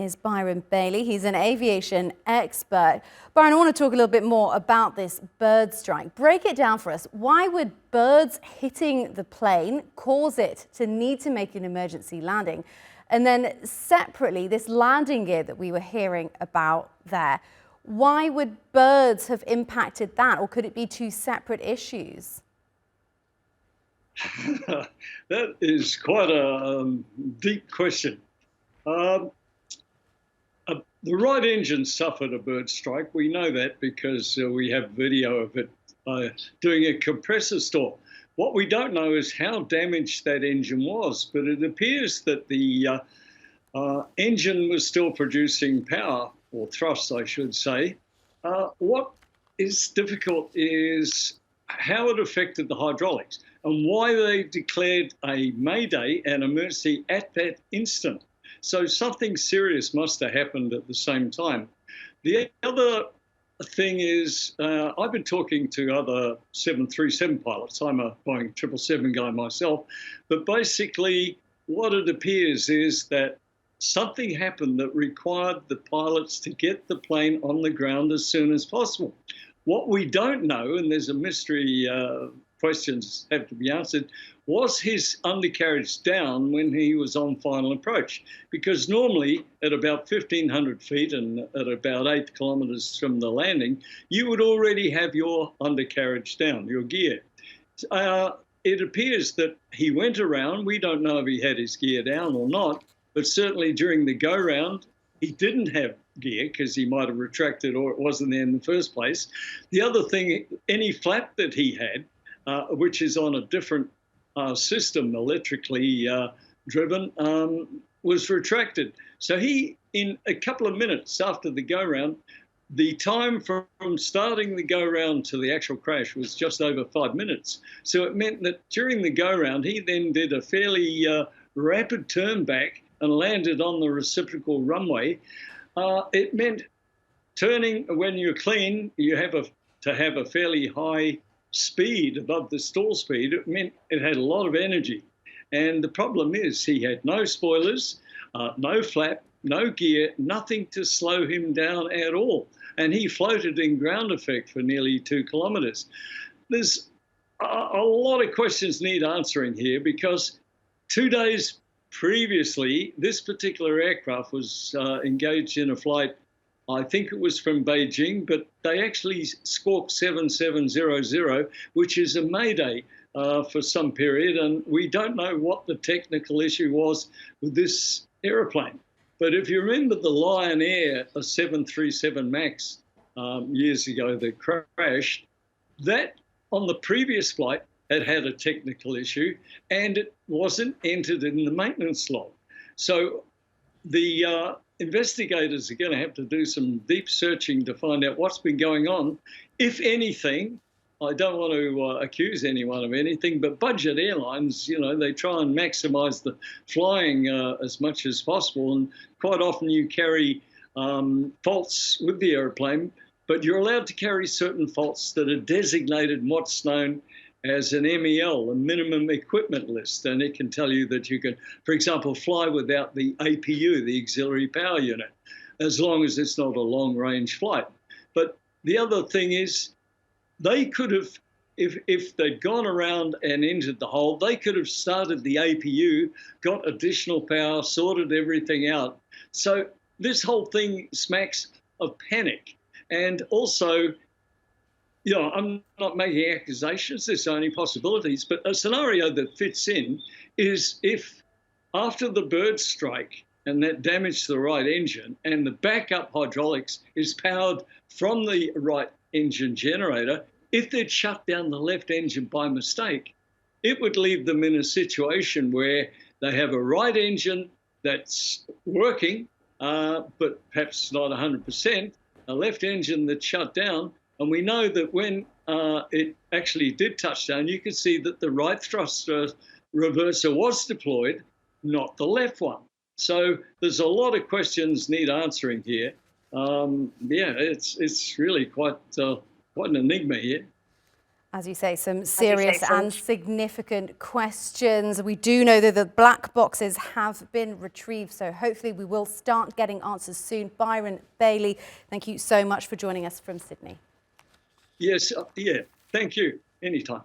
is Byron Bailey. He's an aviation expert. Byron, I want to talk a little bit more about this bird strike. Break it down for us. Why would birds hitting the plane cause it to need to make an emergency landing? And then separately, this landing gear that we were hearing about there, why would birds have impacted that? Or could it be two separate issues? That is quite a deep question. The right engine suffered a bird strike. We know that because we have video of it doing a compressor storm. What we don't know is how damaged that engine was, but it appears that the engine was still producing power, or thrust, I should say. What is difficult is how it affected the hydraulics and why they declared a mayday, an emergency, at that instant. So something serious must have happened at the same time. The other thing is, I've been talking to other 737 pilots. I'm a Boeing 777 guy myself. But basically, what it appears is that something happened that required the pilots to get the plane on the ground as soon as possible. What we don't know, and there's a mystery, questions have to be answered, was his undercarriage down when he was on final approach? Because normally at about 1,500 feet and at about 8 kilometres from the landing, you would already have your undercarriage down, your gear. It appears that he went around. We don't know if he had his gear down or not, but certainly during the go-round, he didn't have gear because he might have retracted or it wasn't there in the first place. The other thing, any flap that he had, which is on a different system, electrically driven, was retracted. So he, in a couple of minutes after the go-round, the time from starting the go-round to the actual crash was just over 5 minutes. So it meant that during the go-round, he then did a fairly rapid turn back and landed on the reciprocal runway. It meant turning, when you're clean, you have to have a fairly high speed above the stall speed. It meant it had a lot of energy. And the problem is he had no spoilers, no flap, no gear, nothing to slow him down at all. And he floated in ground effect for nearly 2 kilometres. There's a lot of questions need answering here because 2 days previously, this particular aircraft was engaged in a flight, I think it was from Beijing, but they actually squawked 7700, which is a mayday for some period, and we don't know what the technical issue was with this aeroplane. But if you remember the Lion Air, a 737 MAX years ago that crashed, that on the previous flight had a technical issue and it wasn't entered in the maintenance log. So the investigators are going to have to do some deep searching to find out what's been going on. If anything, I don't want to accuse anyone of anything, but budget airlines, you know, they try and maximize the flying as much as possible. And quite often you carry faults with the airplane, but you're allowed to carry certain faults that are designated in what's known as an MEL, a minimum equipment list, and it can tell you that you can, for example, fly without the APU, the auxiliary power unit, as long as it's not a long-range flight. But the other thing is, they could have, if they'd gone around and entered the hole, they could have started the APU, got additional power, sorted everything out. So this whole thing smacks of panic. And also, you know, I'm not making accusations, there's only possibilities, but a scenario that fits in is if after the bird strike and that damaged the right engine and the backup hydraulics is powered from the right engine generator, if they'd shut down the left engine by mistake, it would leave them in a situation where they have a right engine that's working, but perhaps not 100%, a left engine that's shut down. And we know that when it actually did touch down, you could see that the right thrust reverser was deployed, not the left one. So there's a lot of questions need answering here. Yeah, it's really quite an enigma here. As you say, some serious and significant questions. We do know that the black boxes have been retrieved, so hopefully we will start getting answers soon. Byron Bailey, thank you so much for joining us from Sydney. Yes, yeah, thank you. Anytime.